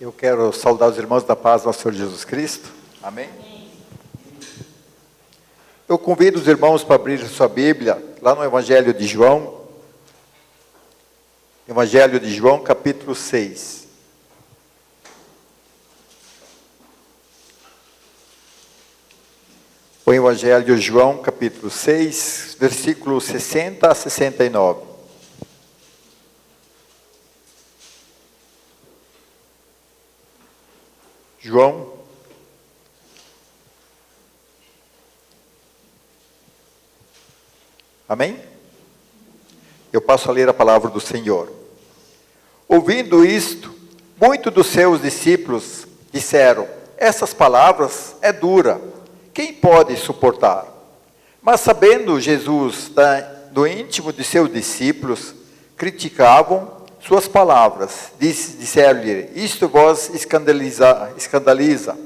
Eu quero saudar os irmãos da paz do nosso Senhor Jesus Cristo. Amém? Eu convido os irmãos para abrir sua Bíblia, lá no Evangelho de João. Evangelho de João, capítulo 6. O Evangelho de João, capítulo 6, versículos 60 a 69. João, amém? Eu passo a ler a palavra do Senhor. Ouvindo isto, muitos dos seus discípulos disseram: essas palavras é dura, quem pode suportar? Mas sabendo Jesus do íntimo de seus discípulos, criticavam suas palavras, disseram-lhe: isto vos escandaliza.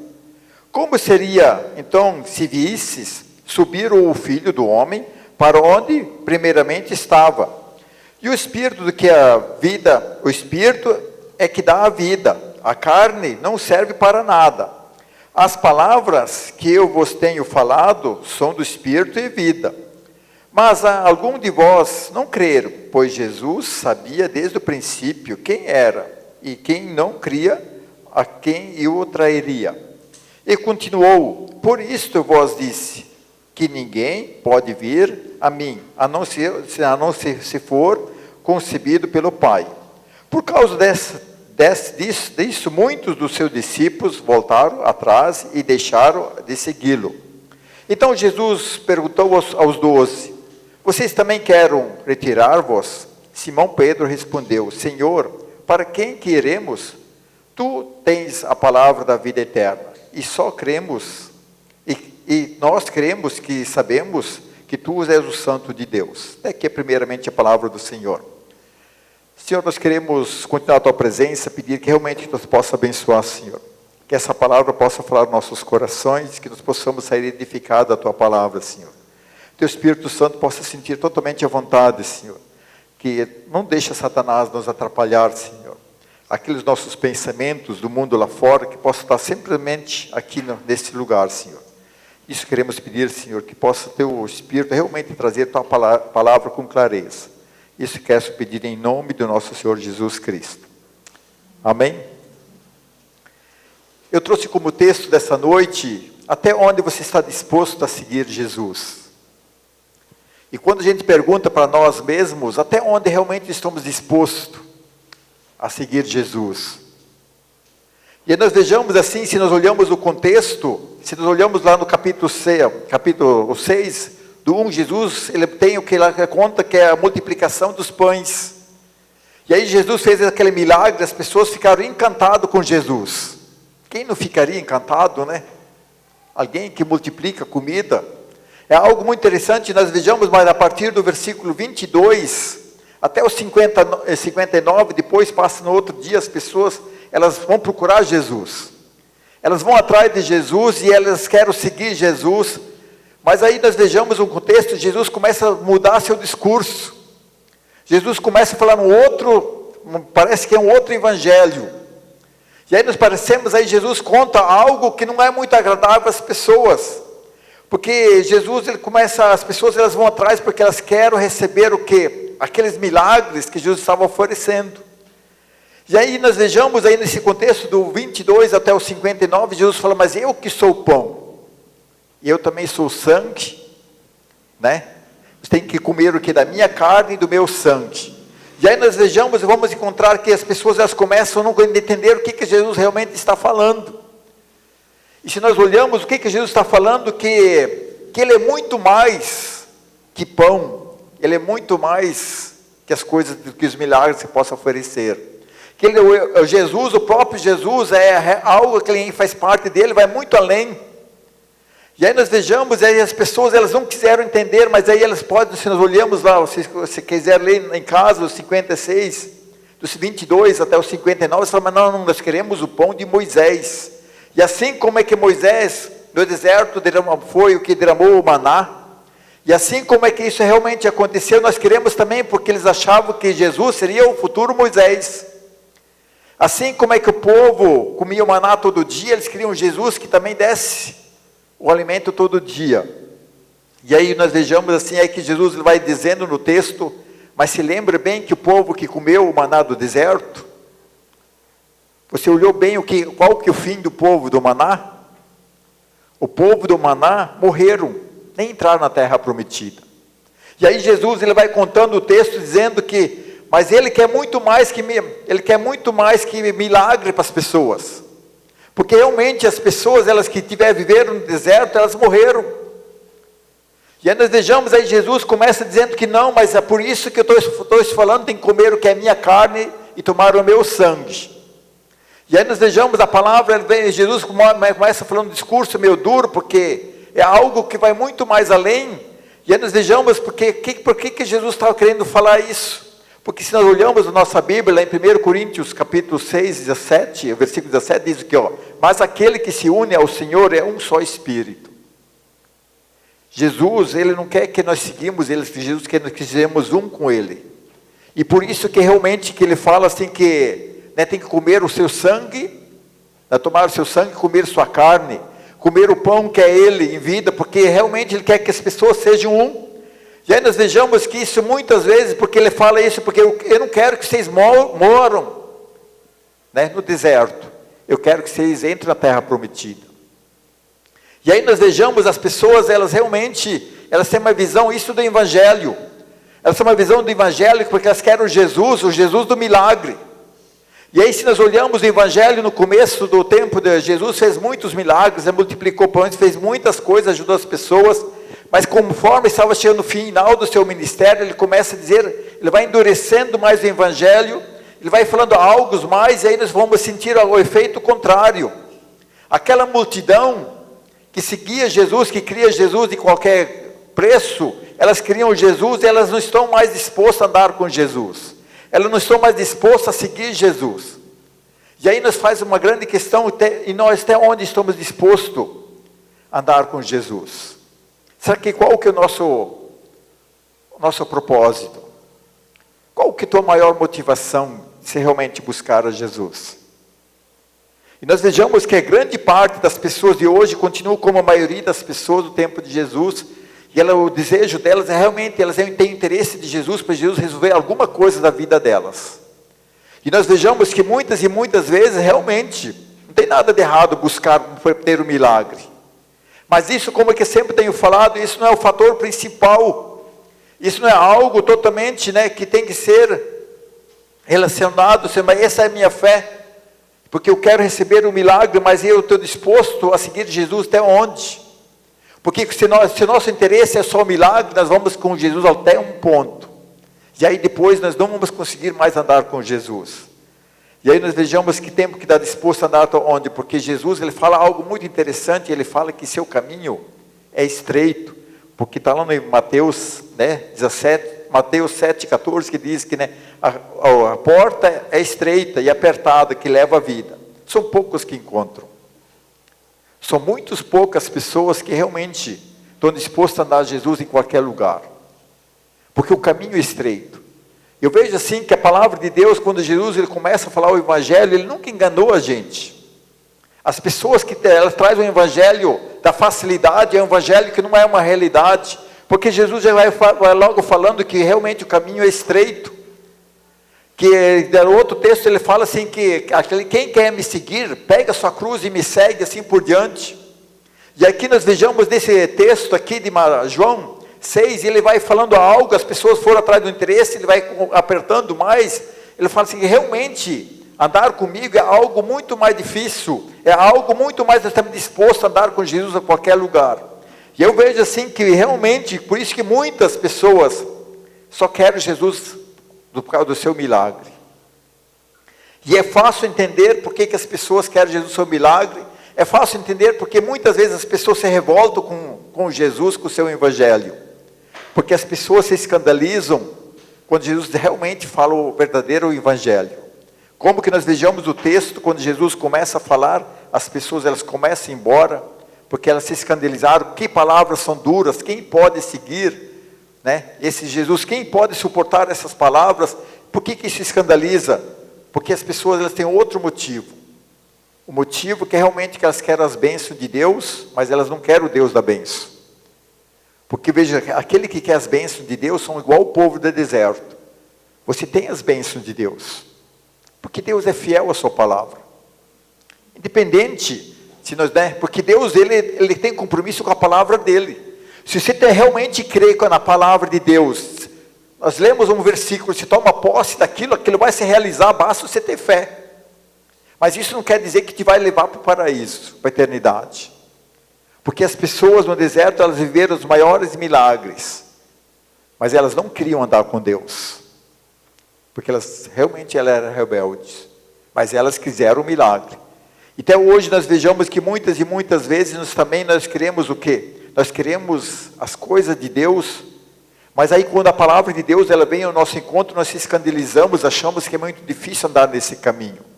Como seria, então, se visses subir o Filho do Homem para onde primeiramente estava? E o Espírito do que a vida, o Espírito é que dá a vida, a carne não serve para nada. As palavras que eu vos tenho falado são do Espírito e vida. Mas algum de vós não creram, pois Jesus sabia desde o princípio quem era, e quem não cria, a quem o trairia. E continuou: por isto vos disse, que ninguém pode vir a mim, a não ser se for concebido pelo Pai. Por causa disso, muitos dos seus discípulos voltaram atrás e deixaram de segui-lo. Então Jesus perguntou aos 12, vocês também querem retirar-vos? Simão Pedro respondeu: Senhor, para quem que iremos? Tu tens a palavra da vida eterna, e só cremos, e nós cremos que sabemos que tu és o Santo de Deus. Até aqui é primeiramente a palavra do Senhor. Senhor, nós queremos continuar a tua presença, pedir que realmente tu possa abençoar, Senhor. Que essa palavra possa falar nos nossos corações, que nós possamos sair edificados da tua palavra, Senhor. Teu Espírito Santo possa sentir totalmente à vontade, Senhor. Que não deixa Satanás nos atrapalhar, Senhor. Aqueles nossos pensamentos do mundo lá fora, que possa estar simplesmente aqui nesse lugar, Senhor. Isso queremos pedir, Senhor, que possa teu Espírito realmente trazer tua palavra com clareza. Isso quero pedir em nome do nosso Senhor Jesus Cristo. Amém? Eu trouxe como texto dessa noite: até onde você está disposto a seguir Jesus? E quando a gente pergunta para nós mesmos, até onde realmente estamos dispostos a seguir Jesus? E aí nós vejamos assim, se nós olhamos o contexto, se nós olhamos lá no capítulo 6, do 1, Jesus, ele tem o que lá conta, que é a multiplicação dos pães. E aí Jesus fez aquele milagre, as pessoas ficaram encantadas com Jesus. Quem não ficaria encantado, né? Alguém que multiplica comida. É algo muito interessante, nós vejamos, mas a partir do versículo 22, até o 59, depois passa no outro dia, as pessoas, elas vão procurar Jesus. Elas vão atrás de Jesus e elas querem seguir Jesus. Mas aí nós vejamos um contexto, Jesus começa a mudar seu discurso. Jesus começa a falar parece que é um outro evangelho. E aí nós parecemos, aí Jesus conta algo que não é muito agradável às pessoas. Porque Jesus, as pessoas elas vão atrás porque elas querem receber o quê? Aqueles milagres que Jesus estava oferecendo. E aí nós vejamos aí nesse contexto do 22 até o 59, Jesus fala: mas eu que sou o pão, e eu também sou o sangue, né? Você tem que comer o que? Da minha carne e do meu sangue. E aí nós vejamos e vamos encontrar que as pessoas elas começam a não entender o que Jesus realmente está falando. E se nós olhamos o que Jesus está falando, que ele é muito mais que pão, ele é muito mais que as coisas, que os milagres que possa oferecer. Que Jesus, o próprio Jesus, é algo que ele faz parte dele, vai muito além. E aí nós vejamos, aí as pessoas elas não quiseram entender, mas aí elas podem, se nós olhamos lá, se você quiser ler em casa, os 56, dos 22 até os 59, você fala: mas não, nós queremos o pão de Moisés. E assim como é que Moisés, no deserto, foi o que derramou o maná, e assim como é que isso realmente aconteceu, nós queremos também, porque eles achavam que Jesus seria o futuro Moisés. Assim como é que o povo comia o maná todo dia, eles queriam Jesus que também desse o alimento todo dia. E aí nós vejamos assim, é que Jesus vai dizendo no texto, mas se lembra bem que o povo que comeu o maná do deserto, você olhou bem qual que é o fim do povo do maná? O povo do maná morreram, nem entraram na terra prometida. E aí Jesus ele vai contando o texto dizendo que mas ele quer muito mais que milagre para as pessoas. Porque realmente as pessoas, elas que viveram no deserto, elas morreram. E aí nós vejamos, aí Jesus começa dizendo que não, mas é por isso que eu estou falando, tem que comer o que é minha carne e tomar o meu sangue. E aí nós vejamos a palavra, Jesus começa falando um discurso meio duro, porque é algo que vai muito mais além. E aí nós vejamos por que Jesus estava querendo falar isso. Porque se nós olhamos a nossa Bíblia, em 1 Coríntios capítulo 6, 17, versículo 17, diz que, mas aquele que se une ao Senhor é um só Espírito. Jesus, ele não quer que nós seguimos ele, Jesus quer que nós sejamos um com ele. E por isso que realmente que ele fala assim que tem que comer o seu sangue, tomar o seu sangue, comer sua carne, comer o pão que é ele em vida, porque realmente ele quer que as pessoas sejam um. E aí nós vejamos que isso muitas vezes, porque ele fala isso, porque eu não quero que vocês moram no deserto. Eu quero que vocês entrem na terra prometida. E aí nós vejamos as pessoas, elas têm uma visão, isso do Evangelho. Elas têm uma visão do Evangelho, porque elas querem o Jesus do milagre. E aí se nós olhamos o Evangelho no começo do tempo de Jesus, fez muitos milagres, multiplicou pães, fez muitas coisas, ajudou as pessoas. Mas conforme estava chegando no final do seu ministério, ele começa a dizer, ele vai endurecendo mais o Evangelho, ele vai falando algo mais, e aí nós vamos sentir o efeito contrário. Aquela multidão que seguia Jesus, que cria Jesus de qualquer preço, elas criam Jesus e elas não estão mais dispostas a andar com Jesus. Elas não estão mais dispostas a seguir Jesus. E aí nos faz uma grande questão, e nós até onde estamos dispostos a andar com Jesus? Qual que é o nosso propósito? Qual que é a tua maior motivação se realmente buscar a Jesus? E nós vejamos que a grande parte das pessoas de hoje continua como a maioria das pessoas do tempo de Jesus, e o desejo delas é realmente, elas têm interesse de Jesus, para Jesus resolver alguma coisa da vida delas. E nós vejamos que muitas e muitas vezes realmente não tem nada de errado buscar ter um milagre. Mas isso, como é que eu sempre tenho falado, isso não é o fator principal. Isso não é algo totalmente que tem que ser relacionado, mas essa é a minha fé. Porque eu quero receber um milagre, mas eu estou disposto a seguir Jesus até onde? Porque se nosso interesse é só o milagre, nós vamos com Jesus até um ponto. E aí depois nós não vamos conseguir mais andar com Jesus. E aí nós vejamos que temos que estar disposto a andar onde? Porque Jesus, ele fala algo muito interessante, ele fala que seu caminho é estreito, porque está lá no Mateus, 7,14, que diz que a porta é estreita e apertada, que leva a vida. São poucos que encontram. São muito poucas pessoas que realmente estão dispostas a andar a Jesus em qualquer lugar. Porque o caminho é estreito. Eu vejo assim que a palavra de Deus, quando Jesus ele começa a falar o Evangelho, ele nunca enganou a gente. As pessoas que elas trazem o Evangelho da facilidade, é um Evangelho que não é uma realidade, porque Jesus já vai logo falando que realmente o caminho é estreito. Que no outro texto ele fala assim que quem quer me seguir, pega a sua cruz e me segue, assim por diante. E aqui nós vejamos nesse texto aqui de João 6, ele vai falando algo, as pessoas foram atrás do interesse, ele vai apertando mais, ele fala assim, que realmente, andar comigo é algo muito mais difícil, é algo muito mais, nós estamos dispostos a andar com Jesus a qualquer lugar. E eu vejo assim, que realmente, por isso que muitas pessoas só querem Jesus por causa do seu milagre. E é fácil entender por que as pessoas querem Jesus seu milagre, é fácil entender porque muitas vezes as pessoas se revoltam com Jesus, com o seu Evangelho. Porque as pessoas se escandalizam quando Jesus realmente fala o verdadeiro Evangelho. Como que nós vejamos o texto, quando Jesus começa a falar, as pessoas elas começam a ir embora, porque elas se escandalizaram, que palavras são duras, quem pode seguir, esse Jesus, quem pode suportar essas palavras? Por que se escandaliza? Porque as pessoas elas têm outro motivo. O motivo que é realmente que elas querem as bênçãos de Deus, mas elas não querem o Deus da bênção. Porque veja, aquele que quer as bênçãos de Deus são igual o povo do deserto. Você tem as bênçãos de Deus. Porque Deus é fiel à sua palavra. Independente, se nós, né, porque Deus ele tem compromisso com a palavra dele. Se você realmente crê na palavra de Deus, nós lemos um versículo, se toma posse daquilo, aquilo vai se realizar, basta você ter fé. Mas isso não quer dizer que te vai levar para o paraíso, para a eternidade. Porque as pessoas no deserto, elas viveram os maiores milagres. Mas elas não queriam andar com Deus. Porque elas eram rebeldes. Mas elas quiseram o milagre. E até hoje nós vejamos que muitas e muitas vezes nós queremos o quê? Nós queremos as coisas de Deus. Mas aí quando a palavra de Deus ela vem ao nosso encontro, nós se escandalizamos, achamos que é muito difícil andar nesse caminho.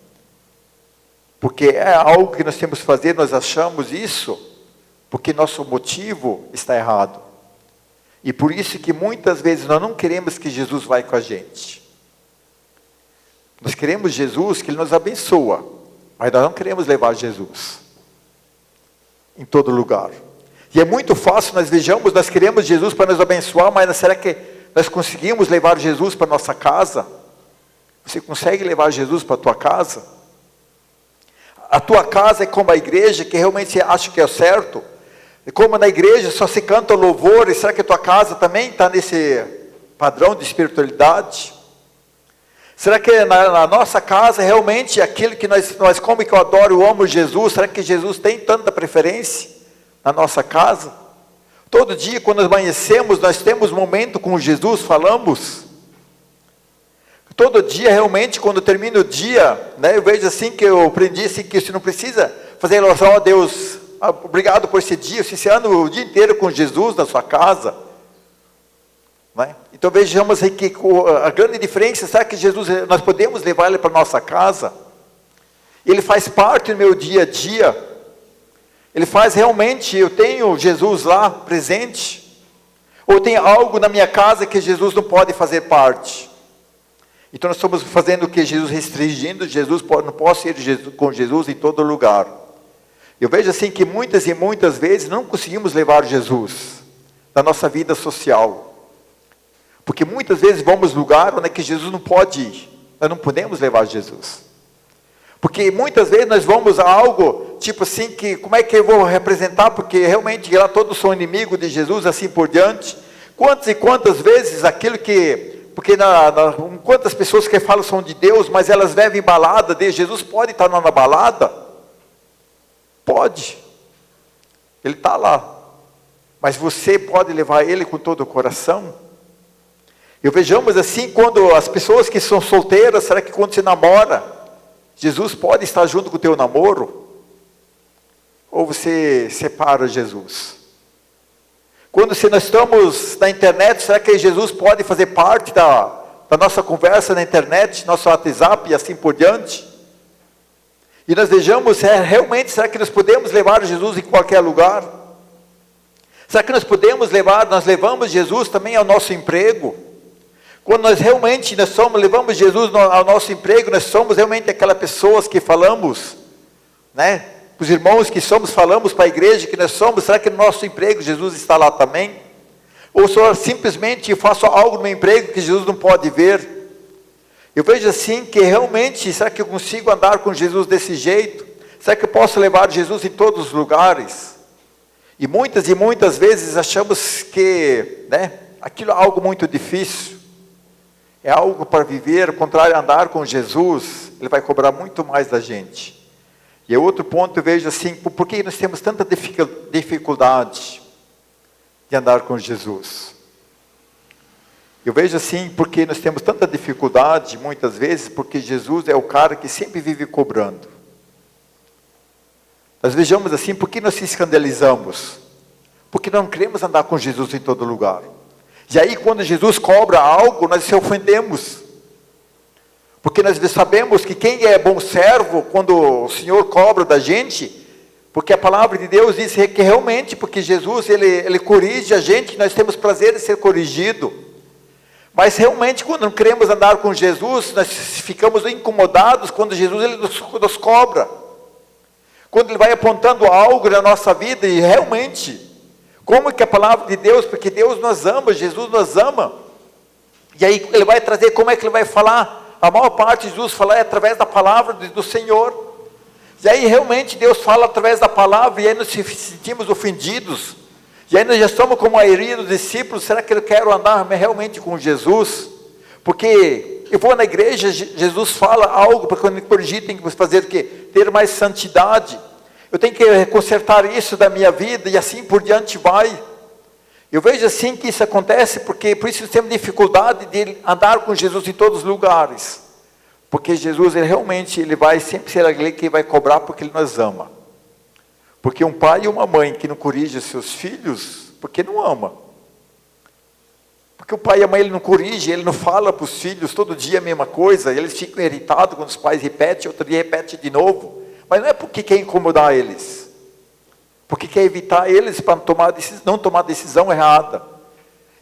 Porque é algo que nós temos que fazer, nós achamos isso, porque nosso motivo está errado. E por isso que muitas vezes nós não queremos que Jesus vá com a gente. Nós queremos Jesus que Ele nos abençoa, mas nós não queremos levar Jesus em todo lugar. E é muito fácil, nós queremos Jesus para nos abençoar, mas será que nós conseguimos levar Jesus para a nossa casa? Você consegue levar Jesus para a tua casa? A tua casa é como a igreja, que realmente você acha que é o certo. E como na igreja só se canta louvor, e será que a tua casa também está nesse padrão de espiritualidade? Será que na nossa casa realmente aquilo que nós como que eu adoro, eu amo Jesus, será que Jesus tem tanta preferência na nossa casa? Todo dia quando nós amanhecemos, nós temos momento com Jesus, falamos. Todo dia, realmente, quando termina o dia, né, eu vejo assim que eu aprendi assim, que você não precisa fazer oração a Deus, obrigado por esse dia, você anda o dia inteiro com Jesus na sua casa. Né? Então vejamos aí que a grande diferença, será que Jesus, nós podemos levar Ele para a nossa casa? Ele faz parte do meu dia a dia, Ele faz realmente, eu tenho Jesus lá presente, ou tem algo na minha casa que Jesus não pode fazer parte? Então nós estamos fazendo o que? Jesus restringindo, não posso ir com Jesus em todo lugar. Eu vejo assim que muitas e muitas vezes não conseguimos levar Jesus na nossa vida social. Porque muitas vezes vamos lugar onde é que Jesus não pode ir. Nós não podemos levar Jesus. Porque muitas vezes nós vamos a algo, tipo assim, que como é que eu vou representar? Porque realmente lá todos são inimigos de Jesus, assim por diante. Quantas e quantas vezes aquilo que... Porque quantas pessoas que falam são de Deus, mas elas bebem balada, Jesus pode estar na balada? Pode. Ele está lá. Mas você pode levar Ele com todo o coração? Eu vejamos assim, quando as pessoas que são solteiras, será que quando você namora, Jesus pode estar junto com o teu namoro? Ou você separa Jesus? Quando nós estamos na internet, será que Jesus pode fazer parte da nossa conversa na internet, nosso WhatsApp e assim por diante? E nós vejamos, realmente, será que nós podemos levar Jesus em qualquer lugar? Será que nós levamos Jesus também ao nosso emprego? Quando nós realmente levamos Jesus ao nosso emprego, nós somos realmente aquelas pessoas que falamos, né? Os irmãos que falamos para a igreja que nós somos, será que no nosso emprego Jesus está lá também? Ou só simplesmente faço algo no meu emprego que Jesus não pode ver? Eu vejo assim que realmente, será que eu consigo andar com Jesus desse jeito? Será que eu posso levar Jesus em todos os lugares? E muitas vezes achamos que, né, aquilo é algo muito difícil. É algo para viver, ao contrário, andar com Jesus, Ele vai cobrar muito mais da gente. E outro ponto eu vejo assim, por que nós temos tanta dificuldade de andar com Jesus? Eu vejo assim, porque nós temos tanta dificuldade, muitas vezes, porque Jesus é o cara que sempre vive cobrando. Nós vejamos assim, por que nós se escandalizamos? Porque não queremos andar com Jesus em todo lugar. E aí quando Jesus cobra algo, nós se ofendemos. Porque nós sabemos que quem é bom servo, quando o Senhor cobra da gente, porque a palavra de Deus diz que realmente, porque Jesus, Ele corrige a gente, nós temos prazer em ser corrigido. Mas realmente, quando não queremos andar com Jesus, nós ficamos incomodados quando Jesus ele nos cobra. Quando Ele vai apontando algo na nossa vida, e realmente, como que a palavra de Deus, porque Deus nos ama, Jesus nos ama, e aí Ele vai trazer, como é que Ele vai falar? A maior parte de Jesus fala através da palavra do Senhor. E aí realmente Deus fala através da palavra, e aí nós nos sentimos ofendidos. E aí nós já estamos como a maioria dos discípulos, será que eu quero andar realmente com Jesus? Porque eu vou na igreja, Jesus fala algo, para quando me corrigir, tem que fazer o quê? Ter mais santidade. Eu tenho que consertar isso da minha vida, e assim por diante vai. Eu vejo assim que isso acontece, porque por isso temos dificuldade de andar com Jesus em todos os lugares. Porque Jesus, ele vai sempre ser aquele que vai cobrar, porque Ele nos ama. Porque um pai e uma mãe que não corrigem seus filhos, porque não ama. Porque o pai e a mãe, ele não corrige, ele não fala para os filhos todo dia a mesma coisa, eles ficam irritados quando os pais repetem, outro dia repete de novo. Mas não é porque quer incomodar eles, porque quer evitar eles para não tomar decisão errada.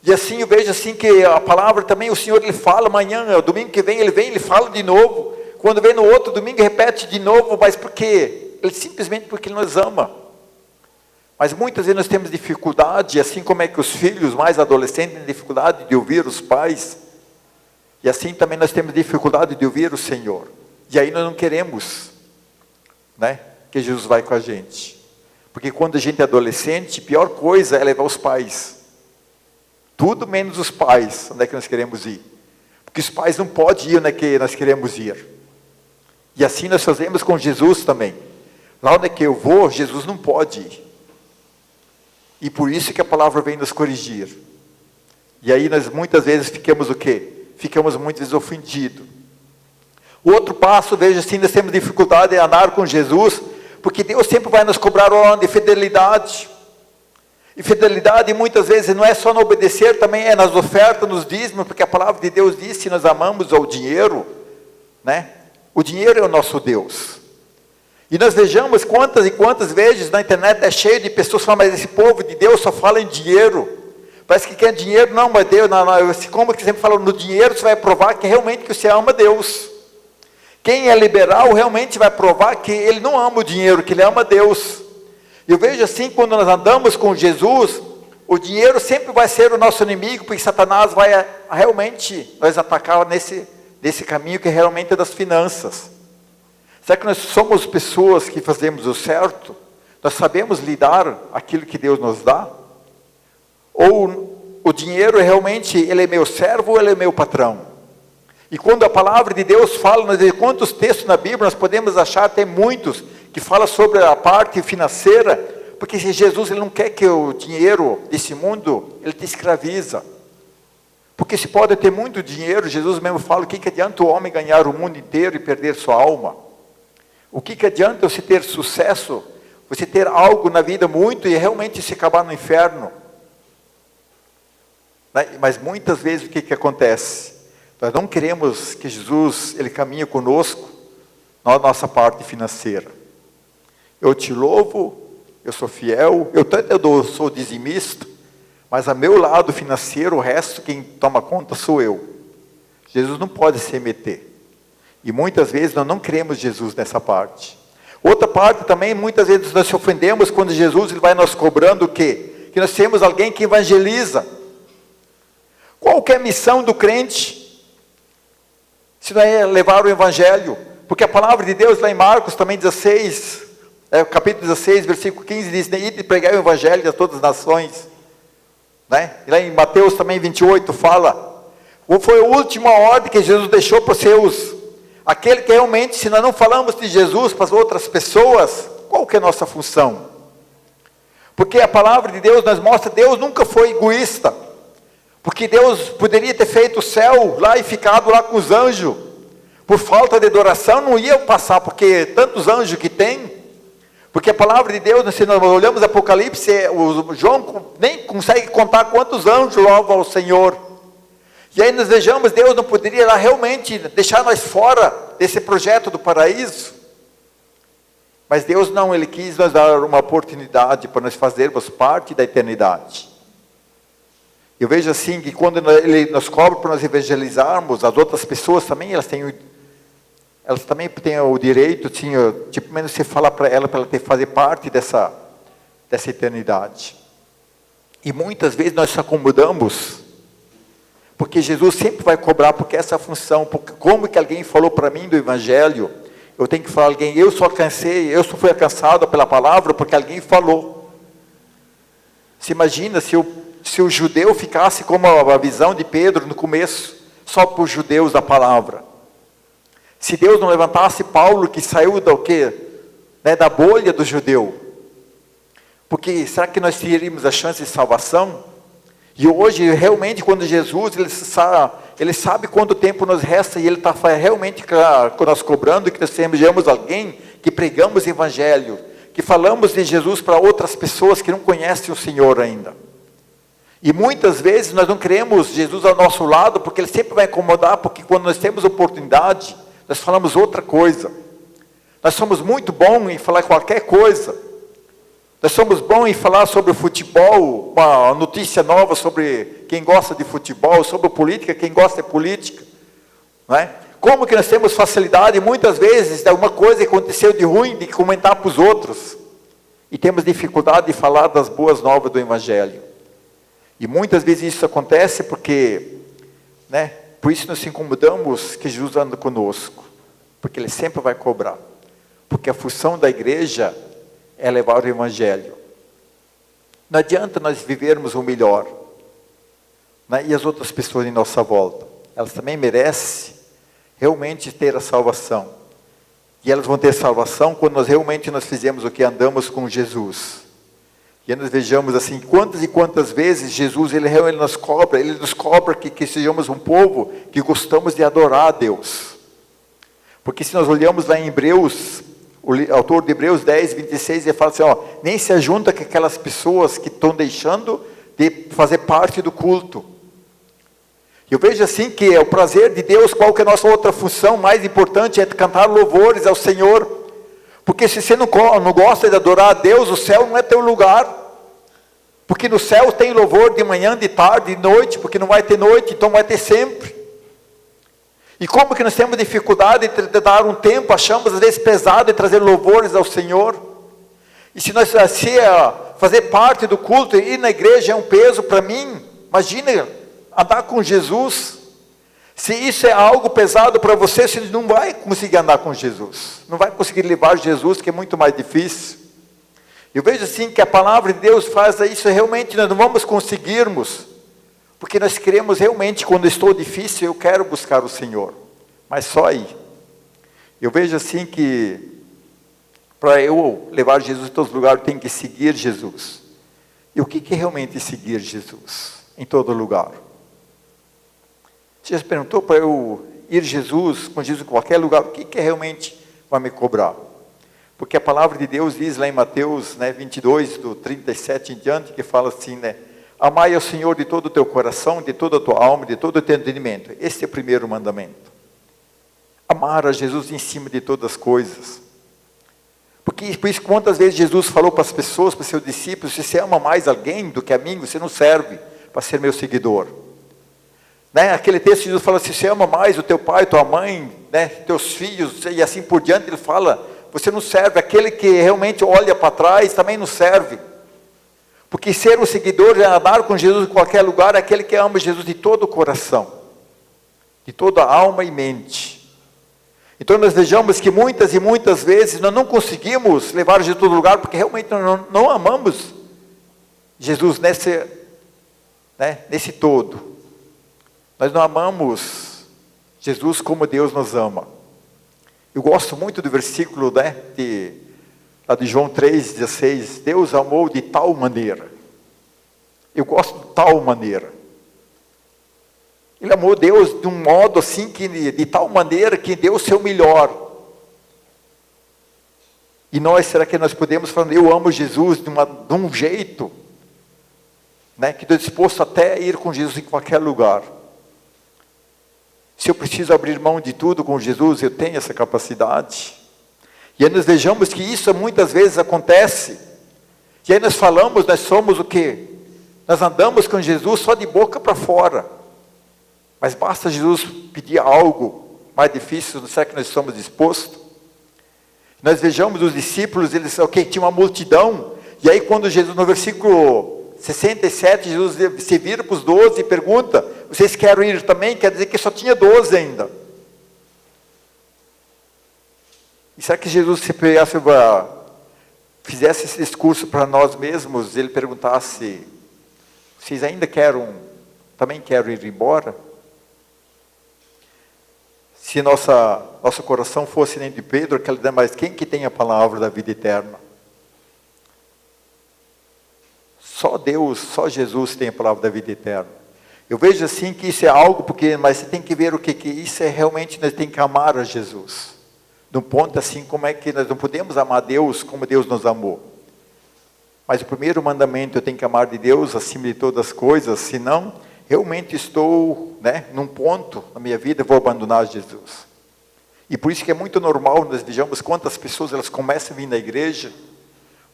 E assim eu vejo assim que a palavra também, o Senhor ele fala amanhã, domingo que vem, ele fala de novo. Quando vem no outro domingo, repete de novo, mas por quê? Simplesmente porque Ele nos ama. Mas muitas vezes nós temos dificuldade, assim como é que os filhos mais adolescentes têm dificuldade de ouvir os pais, e assim também nós temos dificuldade de ouvir o Senhor. E aí nós não queremos, que Jesus vai com a gente. Porque quando a gente é adolescente, a pior coisa é levar os pais. Tudo menos os pais, onde é que nós queremos ir. Porque os pais não podem ir onde é que nós queremos ir. E assim nós fazemos com Jesus também. Lá onde é que eu vou, Jesus não pode ir. E por isso que a palavra vem nos corrigir. E aí nós muitas vezes ficamos o quê? Ficamos muitas vezes ofendidos. O outro passo, veja assim, nós temos dificuldade em andar com Jesus, porque Deus sempre vai nos cobrar de fidelidade. E fidelidade muitas vezes não é só no obedecer, também é nas ofertas, nos dízimos, porque a palavra de Deus diz que nós amamos ao dinheiro, o dinheiro é o nosso Deus. E nós vejamos quantas e quantas vezes na internet é cheio de pessoas que falam, mas esse povo de Deus só fala em dinheiro. Parece que quer dinheiro, não, mas Deus, não, como que sempre fala no dinheiro, você vai provar que realmente que você ama Deus. Quem é liberal realmente vai provar que ele não ama o dinheiro, que ele ama Deus. Eu vejo assim, quando nós andamos com Jesus, o dinheiro sempre vai ser o nosso inimigo, porque Satanás vai realmente nos atacar nesse caminho que realmente é das finanças. Será que nós somos pessoas que fazemos o certo? Nós sabemos lidar aquilo que Deus nos dá? Ou o dinheiro realmente, ele é meu servo ou ele é meu patrão? E quando a palavra de Deus fala, nós vemos quantos textos na Bíblia, nós podemos achar, tem muitos, que fala sobre a parte financeira, porque Jesus ele não quer que o dinheiro desse mundo, ele te escraviza. Porque se pode ter muito dinheiro, Jesus mesmo fala, o que adianta o homem ganhar o mundo inteiro e perder sua alma? O que adianta você ter sucesso, você ter algo na vida muito e realmente se acabar no inferno? Mas muitas vezes o que acontece? Nós não queremos que Jesus ele caminhe conosco na nossa parte financeira. Eu te louvo, eu sou fiel, eu sou dizimista, mas a meu lado financeiro, o resto quem toma conta sou eu. Jesus não pode se meter. E muitas vezes nós não queremos Jesus nessa parte. Outra parte também, muitas vezes nós se ofendemos quando Jesus ele vai nos cobrando o quê? Que nós temos alguém que evangeliza. Qual que é a missão do crente? Se não é levar o evangelho. Porque a palavra de Deus lá em Marcos também 16, capítulo 16, versículo 15, diz, ide pregar o evangelho a todas as nações. E lá em Mateus também 28 fala, foi a última ordem que Jesus deixou para os seus. Aquele que realmente, se nós não falamos de Jesus para as outras pessoas, qual que é a nossa função? Porque a palavra de Deus nos mostra, Deus nunca foi egoísta. Porque Deus poderia ter feito o céu lá e ficado lá com os anjos. Por falta de adoração não ia passar, porque tantos anjos que tem. Porque a palavra de Deus, se nós olhamos Apocalipse, o João nem consegue contar quantos anjos louvam ao Senhor. E aí nós vejamos, Deus não poderia lá realmente deixar nós fora desse projeto do paraíso. Mas Deus não, Ele quis nos dar uma oportunidade para nós fazermos parte da eternidade. Eu vejo assim que quando Ele nos cobra para nós evangelizarmos, as outras pessoas também, elas também têm o direito, tipo, menos você falar para ela fazer parte dessa eternidade. E muitas vezes nós se acomodamos, porque Jesus sempre vai cobrar, porque essa função, porque como que alguém falou para mim do Evangelho, eu tenho que falar a alguém, eu só fui alcançado pela palavra porque alguém falou. Se imagina se o judeu ficasse como a visão de Pedro no começo, só para os judeus da palavra. Se Deus não levantasse Paulo, que saiu da bolha do judeu. Porque será que nós teríamos a chance de salvação? E hoje, realmente, quando Jesus, Ele sabe quanto tempo nos resta, e Ele está realmente nós cobrando que nós sejamos alguém que pregamos o Evangelho, que falamos de Jesus para outras pessoas que não conhecem o Senhor ainda. E muitas vezes nós não queremos Jesus ao nosso lado, porque Ele sempre vai incomodar, porque quando nós temos oportunidade, nós falamos outra coisa. Nós somos muito bons em falar qualquer coisa. Nós somos bons em falar sobre o futebol, uma notícia nova sobre quem gosta de futebol, sobre política, quem gosta de política. Não é? Como que nós temos facilidade, muitas vezes, de alguma coisa que aconteceu de ruim, de comentar para os outros. E temos dificuldade de falar das boas novas do Evangelho. E muitas vezes isso acontece porque, por isso nós nos incomodamos que Jesus anda conosco. Porque Ele sempre vai cobrar. Porque a função da igreja é levar o Evangelho. Não adianta nós vivermos o melhor. E as outras pessoas em nossa volta. Elas também merecem realmente ter a salvação. E elas vão ter salvação quando nós realmente fizemos o que andamos com Jesus. E nós vejamos assim, quantas e quantas vezes Jesus, Ele nos cobra que sejamos um povo que gostamos de adorar a Deus. Porque se nós olhamos lá em Hebreus, o autor de Hebreus 10, 26, ele fala assim, nem se ajunta com aquelas pessoas que estão deixando de fazer parte do culto. Eu vejo assim que é o prazer de Deus, qual que é a nossa outra função mais importante, é cantar louvores ao Senhor. Porque se você não gosta de adorar a Deus, o céu não é teu lugar. Porque no céu tem louvor de manhã, de tarde, de noite, porque não vai ter noite, então vai ter sempre. E como que nós temos dificuldade de dar um tempo, achamos às vezes pesado de trazer louvores ao Senhor. E se nós fazer parte do culto, ir na igreja é um peso para mim, imagina andar com Jesus. Se isso é algo pesado para você, você não vai conseguir andar com Jesus. Não vai conseguir levar Jesus, que é muito mais difícil. Eu vejo assim que a palavra de Deus faz isso, realmente nós não vamos conseguirmos. Porque nós queremos realmente, quando estou difícil, eu quero buscar o Senhor. Mas só aí. Eu vejo assim que, para eu levar Jesus em todos os lugares, eu tenho que seguir Jesus. E o que é realmente seguir Jesus? Em todo lugar. Você já se perguntou para eu ir com Jesus em qualquer lugar, o que realmente vai me cobrar? Porque a palavra de Deus diz lá em Mateus 22, do 37 em diante, que fala assim, amai ao Senhor de todo o teu coração, de toda a tua alma, de todo o teu entendimento. Esse é o primeiro mandamento. Amar a Jesus em cima de todas as coisas. Porque por isso quantas vezes Jesus falou para as pessoas, para os seus discípulos, se você ama mais alguém do que a mim, você não serve para ser meu seguidor. Aquele texto de Jesus fala, se você ama mais o teu pai, tua mãe, teus filhos, e assim por diante, ele fala, você não serve. Aquele que realmente olha para trás, também não serve. Porque ser um seguidor, andar com Jesus em qualquer lugar, é aquele que ama Jesus de todo o coração, de toda a alma e mente. Então nós vejamos que muitas e muitas vezes nós não conseguimos levar Jesus a todo lugar, porque realmente nós não amamos Jesus nesse todo. Nós não amamos Jesus como Deus nos ama. Eu gosto muito do versículo de João 3,16. Deus amou de tal maneira. Eu gosto de tal maneira. Ele amou Deus de um modo assim, de tal maneira que deu o seu melhor. E nós, será que nós podemos falar, eu amo Jesus de um jeito, que estou disposto até a ir com Jesus em qualquer lugar. Se eu preciso abrir mão de tudo com Jesus, eu tenho essa capacidade. E aí nós vejamos que isso muitas vezes acontece. E aí nós falamos, nós somos o quê? Nós andamos com Jesus só de boca para fora. Mas basta Jesus pedir algo mais difícil, será que nós estamos dispostos? Nós vejamos os discípulos, eles, tinha uma multidão, e aí quando Jesus, no versículo 67, Jesus se vira para os 12 e pergunta, vocês querem ir também? Quer dizer que só tinha 12 ainda. E será que Jesus, se fizesse esse discurso para nós mesmos, ele perguntasse, vocês ainda também querem ir embora? Se nosso coração fosse nem de Pedro, aquele, mas quem que tem a palavra da vida eterna? Só Deus, só Jesus tem a palavra da vida eterna. Eu vejo assim que isso é algo, mas você tem que ver o que isso é realmente, nós temos que amar a Jesus. De um ponto assim, como é que nós não podemos amar Deus como Deus nos amou. Mas o primeiro mandamento, eu tenho que amar de Deus acima de todas as coisas, senão realmente estou, num ponto na minha vida, vou abandonar Jesus. E por isso que é muito normal, nós vejamos quantas pessoas elas começam a vir na igreja,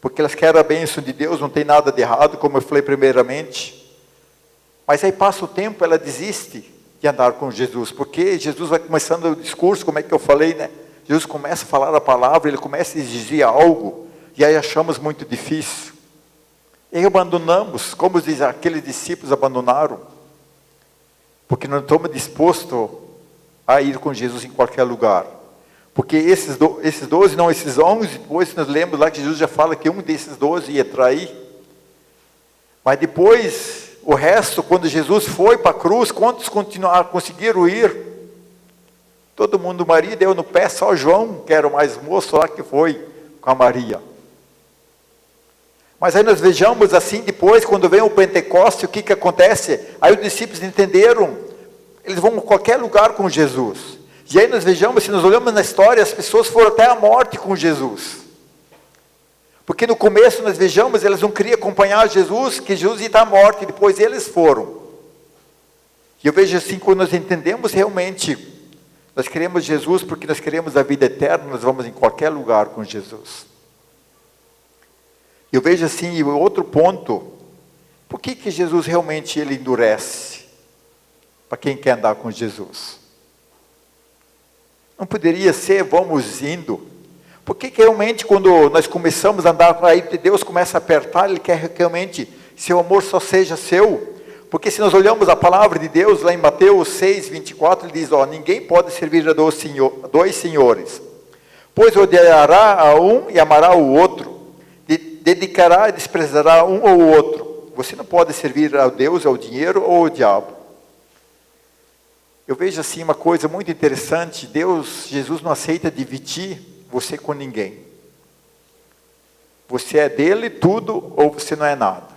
porque elas querem a bênção de Deus, não tem nada de errado, como eu falei primeiramente. Mas aí passa o tempo, ela desiste de andar com Jesus, porque Jesus vai começando o discurso, como é que eu falei, Jesus começa a falar a palavra, ele começa a exigir algo, e aí achamos muito difícil. E aí abandonamos, como aqueles discípulos abandonaram, porque não estamos dispostos a ir com Jesus em qualquer lugar. Porque esses 12, não, esses 11, depois nós lemos lá que Jesus já fala que um desses 12 ia trair. Mas depois, o resto, quando Jesus foi para a cruz, quantos conseguiram ir? Todo mundo, Maria deu no pé, só João, que era o mais moço lá, que foi com a Maria. Mas aí nós vejamos assim, depois, quando vem o Pentecoste, o que acontece? Aí os discípulos entenderam, eles vão a qualquer lugar com Jesus. E aí nós vejamos, se nós olhamos na história, as pessoas foram até a morte com Jesus. Porque no começo nós vejamos, eles não queriam acompanhar Jesus, que Jesus ia estar à morte, e depois eles foram. E eu vejo assim, quando nós entendemos realmente, nós queremos Jesus porque nós queremos a vida eterna, nós vamos em qualquer lugar com Jesus. Eu vejo assim, o outro ponto, por que Jesus realmente ele endurece para quem quer andar com Jesus? Não poderia ser, vamos indo. Por que realmente quando nós começamos a andar, aí Deus começa a apertar, ele quer realmente, seu amor só seja seu? Porque se nós olhamos a palavra de Deus, lá em Mateus 6, 24, ele diz, ninguém pode servir a dois senhores, pois odiará a um e amará o outro, dedicará e desprezará um ou outro. Você não pode servir a Deus, ao dinheiro ou ao diabo. Eu vejo assim uma coisa muito interessante, Jesus não aceita dividir você com ninguém. Você é dele tudo ou você não é nada.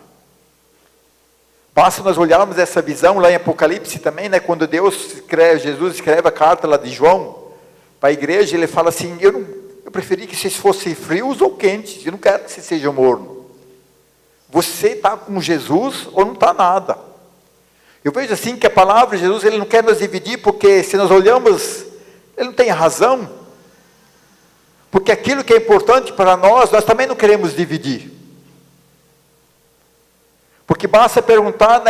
Basta nós olharmos essa visão lá em Apocalipse também, quando Jesus escreve a carta lá de João, para a igreja, ele fala assim, eu preferi que vocês fossem frios ou quentes, eu não quero que vocês sejam mornos. Você está com Jesus ou não está nada. Eu vejo assim que a palavra de Jesus, ele não quer nos dividir, porque se nós olhamos, ele não tem razão. Porque aquilo que é importante para nós também não queremos dividir. Porque basta perguntar,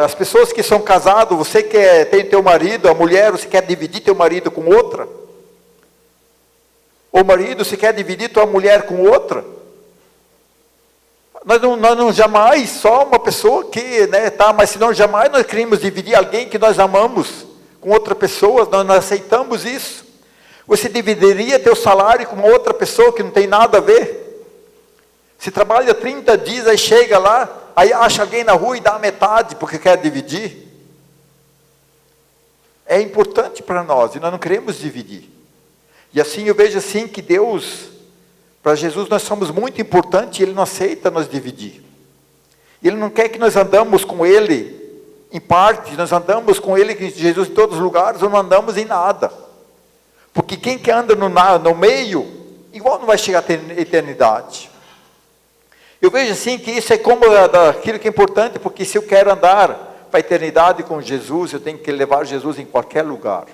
as pessoas que são casadas, você tem teu marido, a mulher, você quer dividir teu marido com outra? O marido, você quer dividir tua mulher com outra? Nós não jamais, só uma pessoa que, mas senão jamais nós queremos dividir alguém que nós amamos com outra pessoa, nós não aceitamos isso. Você dividiria teu salário com outra pessoa que não tem nada a ver? Se trabalha 30 dias, aí chega lá, aí acha alguém na rua e dá metade porque quer dividir. É importante para nós e nós não queremos dividir. E assim eu vejo assim que Deus, para Jesus nós somos muito importantes e Ele não aceita nos dividir. Ele não quer que nós andamos com Ele em parte, nós andamos com Ele, Jesus, em todos os lugares, ou não andamos em nada. Porque quem que anda no meio, igual não vai chegar à eternidade. Eu vejo assim que isso é como aquilo que é importante, porque se eu quero andar para a eternidade com Jesus, eu tenho que levar Jesus em qualquer lugar.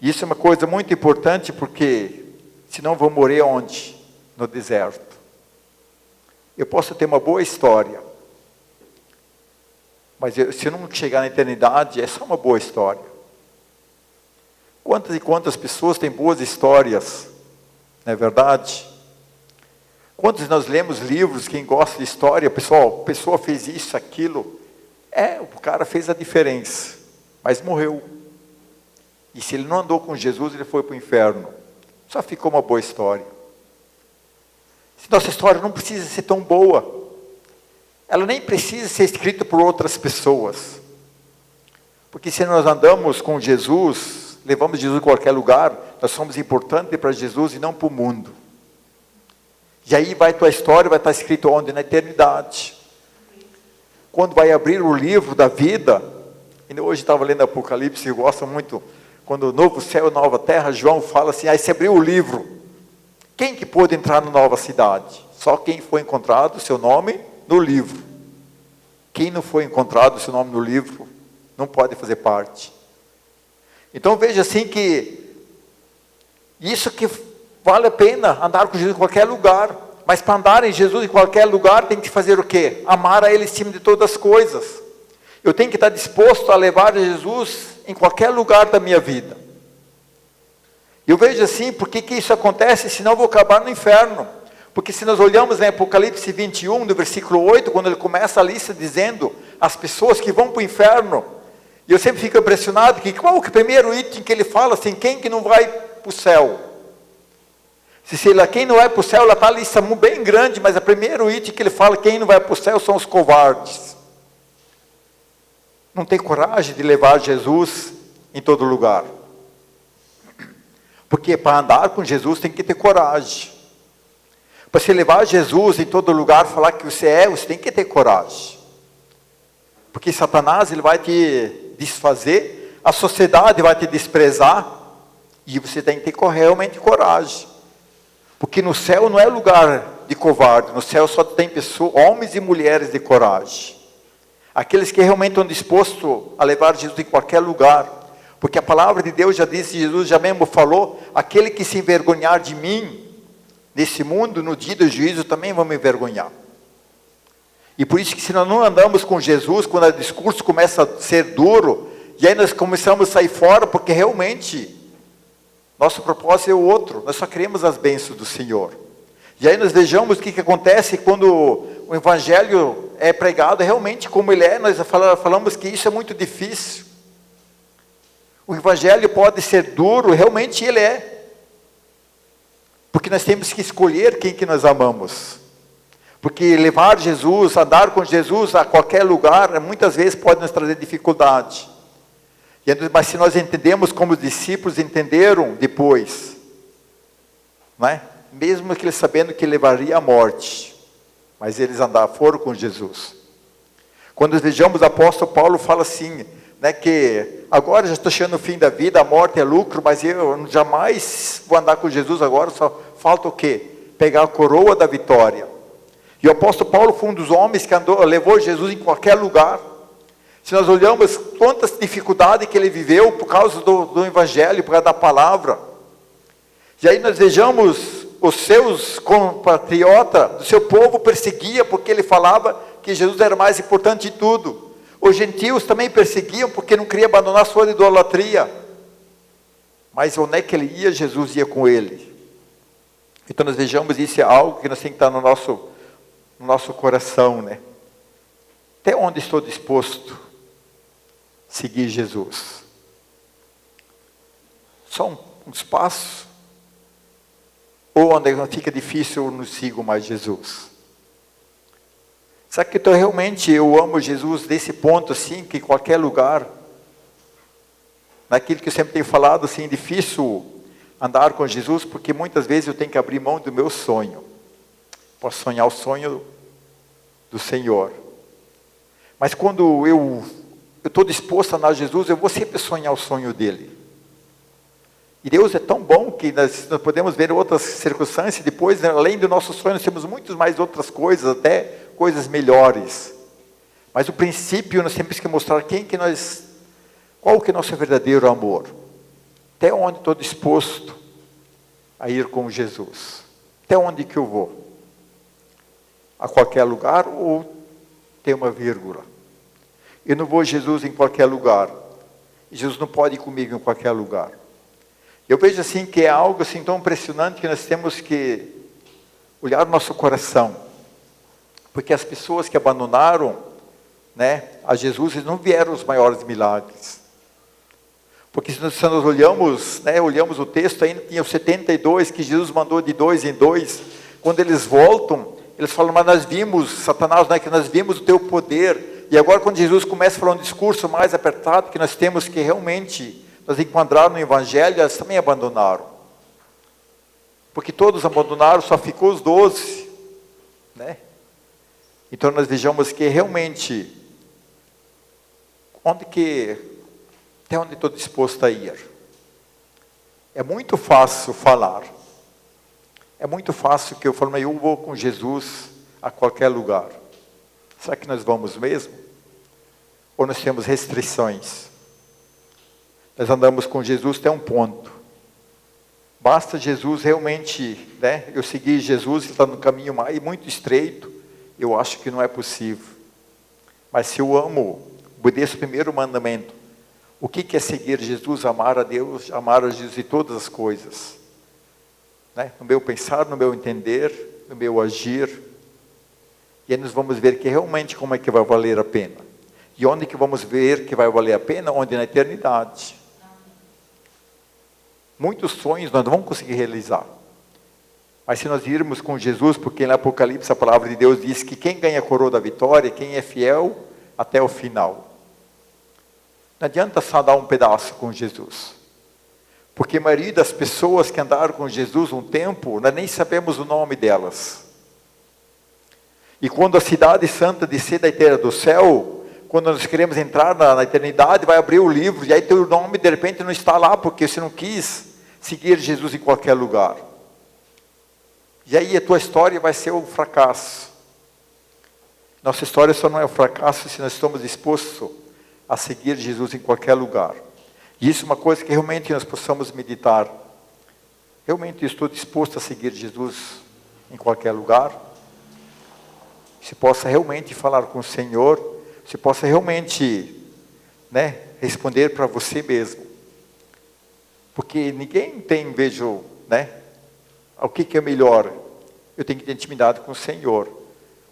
E isso é uma coisa muito importante, porque senão eu vou morrer onde? No deserto. Eu posso ter uma boa história, Mas se eu não chegar na eternidade, é só uma boa história. Quantas e quantas pessoas têm boas histórias, não é verdade? Quantos nós lemos livros, quem gosta de história, pessoal, a pessoa fez isso, aquilo. O cara fez a diferença, mas morreu. E se ele não andou com Jesus, ele foi para o inferno. Só ficou uma boa história. Se nossa história não precisa ser tão boa, ela nem precisa ser escrita por outras pessoas. Porque se nós andamos com Jesus, levamos Jesus em qualquer lugar, nós somos importantes para Jesus e não para o mundo. E aí tua história vai estar escrita onde? Na eternidade. Quando vai abrir o livro da vida, e hoje estava lendo Apocalipse, eu gosto muito, quando o novo céu e nova terra, João fala assim, aí se abriu o livro, quem que pôde entrar na nova cidade? Só quem foi encontrado o seu nome no livro. Quem não foi encontrado o seu nome no livro, não pode fazer parte. Então veja assim que, isso que vale a pena andar com Jesus em qualquer lugar, mas para andar em Jesus em qualquer lugar, tem que fazer o quê? Amar a Ele acima de todas as coisas. Eu tenho que estar disposto a levar Jesus em qualquer lugar da minha vida. Eu vejo assim, por que isso acontece? Senão eu vou acabar no inferno. Porque se nós olhamos em Apocalipse 21, no versículo 8, quando ele começa a lista dizendo as pessoas que vão para o inferno, e eu sempre fico impressionado, que qual é o primeiro item que ele fala assim, quem que não vai para o céu? Quem não vai para o céu, ela está a lista bem grande, mas o primeiro item que ele fala, quem não vai para o céu são os covardes. Não tem coragem de levar Jesus em todo lugar. Porque para andar com Jesus tem que ter coragem. Para você levar Jesus em todo lugar, falar que você tem que ter coragem. Porque Satanás ele vai te desfazer, a sociedade vai te desprezar, e você tem que ter realmente coragem. Porque no céu não é lugar de covarde, no céu só tem pessoas, homens e mulheres de coragem. Aqueles que realmente estão dispostos a levar Jesus em qualquer lugar. Porque a palavra de Deus já disse, Jesus já mesmo falou, aquele que se envergonhar de mim, nesse mundo, no dia do juízo, também vão me envergonhar. E por isso que se nós não andamos com Jesus, quando o discurso começa a ser duro, e aí nós começamos a sair fora, porque realmente, nosso propósito é o outro, nós só queremos as bênçãos do Senhor. E aí nós vejamos o que acontece quando o Evangelho é pregado, realmente como ele é, nós falamos que isso é muito difícil. O Evangelho pode ser duro, realmente ele é. Porque nós temos que escolher quem que nós amamos. Porque levar Jesus, andar com Jesus a qualquer lugar, muitas vezes pode nos trazer dificuldade. Mas se nós entendemos como os discípulos entenderam depois, não é? Mesmo que eles sabendo que levaria à morte, mas eles foram com Jesus. Quando nós vejamos o apóstolo Paulo fala assim, né, que agora já estou chegando no fim da vida, a morte é lucro, mas eu jamais vou andar com Jesus agora, só falta o quê? Pegar a coroa da vitória. E o apóstolo Paulo foi um dos homens que levou Jesus em qualquer lugar. Se nós olhamos quantas dificuldades que ele viveu por causa do Evangelho, por causa da palavra. E aí nós vejamos os seus compatriotas, o seu povo perseguia porque ele falava que Jesus era mais importante de tudo. Os gentios também perseguiam porque não queriam abandonar sua idolatria. Mas onde é que ele ia, Jesus ia com ele. Então nós vejamos, isso é algo que nós temos que estar no nosso coração, né? Até onde estou disposto a seguir Jesus? Só uns passos? Ou onde fica difícil eu não sigo mais Jesus? Sabe que eu amo Jesus desse ponto assim, que em qualquer lugar, naquilo que eu sempre tenho falado, assim, é difícil andar com Jesus, porque muitas vezes eu tenho que abrir mão do meu sonho. Posso sonhar o sonho do Senhor. Mas quando eu estou disposto a andar com Jesus, eu vou sempre sonhar o sonho dele. E Deus é tão bom que nós podemos ver outras circunstâncias, depois, além do nosso sonho, nós temos muitas mais outras coisas, até coisas melhores. Mas o princípio, nós temos que mostrar qual que é o nosso verdadeiro amor. Até onde estou disposto a ir com Jesus? Até onde que eu vou? A qualquer lugar ou tem uma vírgula? Eu não vou Jesus em qualquer lugar. Jesus não pode ir comigo em qualquer lugar. Eu vejo assim que é algo assim tão impressionante que nós temos que olhar o nosso coração. Porque as pessoas que abandonaram, né, a Jesus, eles não vieram os maiores milagres. Porque se nós olhamos, né, olhamos o texto, ainda tinha os 72 que Jesus mandou de 2 em 2. Quando eles voltam, eles falam, mas nós vimos, Satanás, né, que nós vimos o teu poder. E agora quando Jesus começa a falar um discurso mais apertado, que nós temos que realmente nos enquadrar no Evangelho, eles também abandonaram. Porque todos abandonaram, só ficou os 12. Né? Então nós vejamos que realmente, até onde estou disposto a ir? É muito fácil falar. É muito fácil que eu falo, mas eu vou com Jesus a qualquer lugar. Será que nós vamos mesmo? Ou nós temos restrições? Nós andamos com Jesus até um ponto. Basta Jesus realmente, né? Eu seguir Jesus, ele está no caminho muito estreito. Eu acho que não é possível. Mas se eu amo, obedeço o primeiro mandamento. O que é seguir Jesus? Amar a Deus, amar a Jesus e todas as coisas. Né? No meu pensar, no meu entender, no meu agir. E aí nós vamos ver que realmente como é que vai valer a pena. E onde que vamos ver que vai valer a pena? Onde? Na eternidade. Muitos sonhos nós não vamos conseguir realizar. Mas se nós irmos com Jesus, porque no Apocalipse a palavra de Deus diz que quem ganha a coroa da vitória, quem é fiel até o final. Não adianta só dar um pedaço com Jesus. Porque a maioria das pessoas que andaram com Jesus um tempo, nós nem sabemos o nome delas. E quando a cidade santa descer da esteira do céu, quando nós queremos entrar na eternidade, vai abrir o livro, e aí teu nome de repente não está lá, porque você não quis seguir Jesus em qualquer lugar. E aí a tua história vai ser um fracasso. Nossa história só não é um fracasso se nós estamos dispostos a seguir Jesus em qualquer lugar. E isso é uma coisa que realmente nós possamos meditar. Realmente eu estou disposto a seguir Jesus em qualquer lugar? Se possa realmente falar com o Senhor, se possa realmente, né, responder para você mesmo. Porque ninguém tem, vejo, né, o que é melhor? Eu tenho que ter intimidade com o Senhor.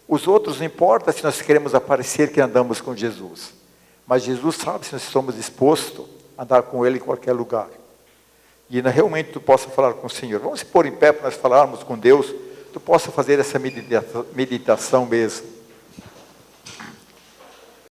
Os outros não importa se nós queremos aparecer que andamos com Jesus. Mas Jesus sabe se nós estamos dispostos a andar com Ele em qualquer lugar. E realmente tu possa falar com o Senhor. Vamos se pôr em pé para nós falarmos com Deus. Tu possa fazer essa meditação mesmo.